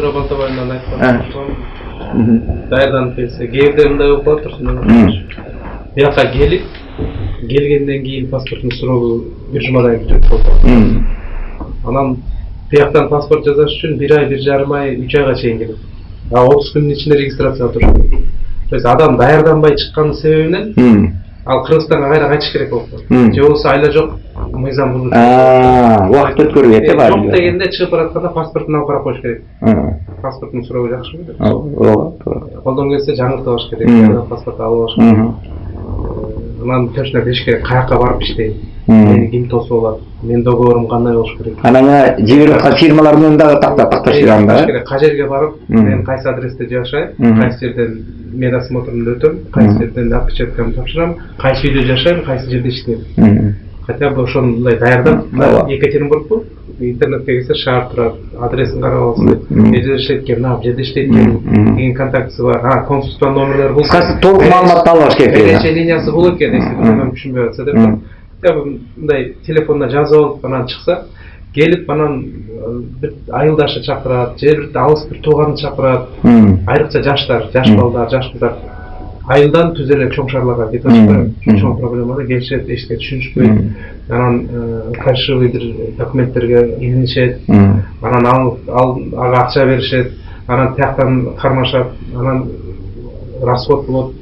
Эльвира Балтабаевнан айткан даярданып келсе, кээде мындай болуп калат турсун. Бияка келгенден кийин паспорттун срогу 1 жумадан кийин өтүп калат. Анан бияктан паспорт жасаш үчүн 1 ай, 1,5 ай, 3 айга чейин келет. 30 күндүн ичинде регистрацияга турат. То есть адам даярданбай чыккан себебинен ал Кыргызстанга кайра кайтыш керек болуп калат. Же болбосо айла жок, мыйзам бузулуп. Убакыт өткөрбөйт да баары. Жок дегенде чыгып баратканда паспортун алып карап коюш керек. Паспорттун суроо жакшымы деп. Колдон келсе жаңыртып алыш керек. Паспорт алып алыш керек. Анан точно билиш керек, каяка барып иштейм. Мени ким тосуп алат? Менин договорум кандай болуш керек? Анан жиберип аткан фирмалардын дагы такташ керек да. Кай жерге барып, мен кайсы адресте жашайм, кайсы жерден медосмотрунду өтөм, кайсы жерден отпечаткамды тапшырам, кайсы үйдө жашайм, кайсы жерде иштейм. Хотя бы ошондой даярдап, Екатеринбургбу, интернетке кирсе шаар турат, адресин карап алсın, жерде иштейт экен, мына жерде иштейт экен, деген контактысы бар. Консулство номерлери бул. Толук маалыматты алыш керек. Беренче линиясы бул экен, если бирөөнүн түшүнбөй атса деп. Хотя бы мындай телефонда жазып алып, анан чыкса, келип анан бир айылдашы чакырат, же бир алыс бир тууганды чакырат. Айрыкча жаштар, жаш балдар, жаш кыздар айылдан түз эле чоң шаарларга кетип атышпайбы? Чоң проблемада келишет, эчтеке түшүнүшпөйт. Анан фальшивый бир документтерге илинишет. Анан ага акча беришет. Анан тияктан кармашат. Анан расход болот.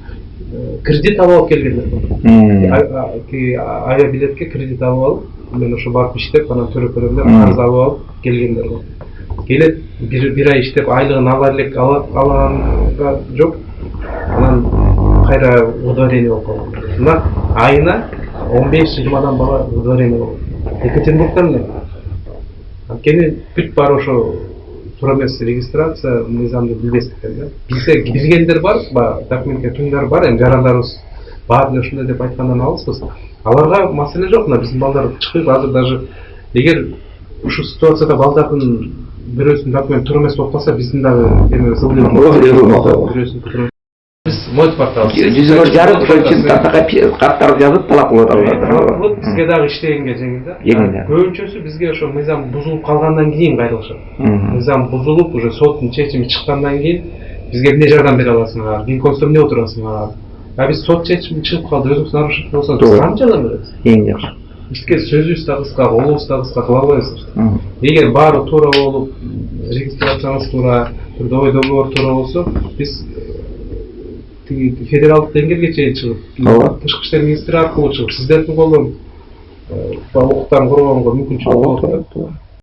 Кредит алып келгендер бар. Авиабилетке кредит алып алып, мен ошо барып иштеп, анан төрөп берем деп карыз алып алып келгендер бар. Келет, бир ай иштеп айлыгын алар элек алаганга жок. Анан кайра удворение болуп калган. Мына айына 15-20 бала удворение болот. Екатеринбургдан эле. Анткени бүт бар ошо тура эмес регистрация мыйзамды билбестиктен да. Билгендер бар, документке туңдар бар, эми жарандарыбыз баары эле ушундай деп айткандан алыспыз. Аларга маселе жок, мына биздин балдар чыкпайбы азыр даже эгер ушу ситуацияда балдардын бирөөсүнүн документ туура эмес болуп калса, биздин дагы эме бирөөсүн биз мойт портал жүзүгөр жарып каттарды жазып талап кылып аталар. Бизге дагы иштегенге жеңил да. Көбүнчөсү бизге ошо мыйзам бузулуп калгандан кийин кайрылышат. Мыйзам бузулуп, уже соттун чечими чыккандан кийин бизге эмне жардам бере аласыңар, Гинкомсто эмне отурасыңар? Биз сот чечими чыгып калды, өзүңүз нарушить болсоңуз биз канча жардам беребиз? Эң жакшы. Бизге сөзүбүз да кыска, колубуз да кыска кыла албайбыз. Эгер баары туура болуп, регистрацияңыз туура, трудовой договор туура болсо, биз федералдык деңгээлге чейин чыгып, тышкы иштер министри аркылуу чыгып, сиздердин колдон укуктарын коргогонго мүмкүнчүлүк болот.